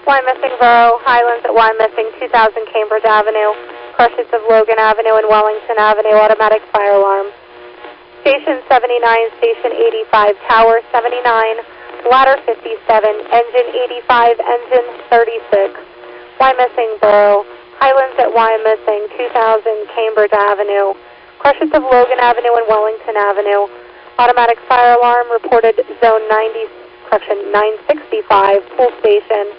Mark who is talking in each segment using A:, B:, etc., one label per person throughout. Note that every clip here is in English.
A: Y missing Borough, Highlands at Y missing 2000 Cambridge Avenue, crushes of Logan Avenue and Wellington Avenue, automatic fire alarm. Station 79, Station 85, Tower 79, Ladder 57, Engine 85, Engine 36. Y missing Borough, Highlands at Y missing 2000 Cambridge Avenue, crushes of Logan Avenue and Wellington Avenue, automatic fire alarm reported zone 965, pool station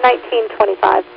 A: 1925.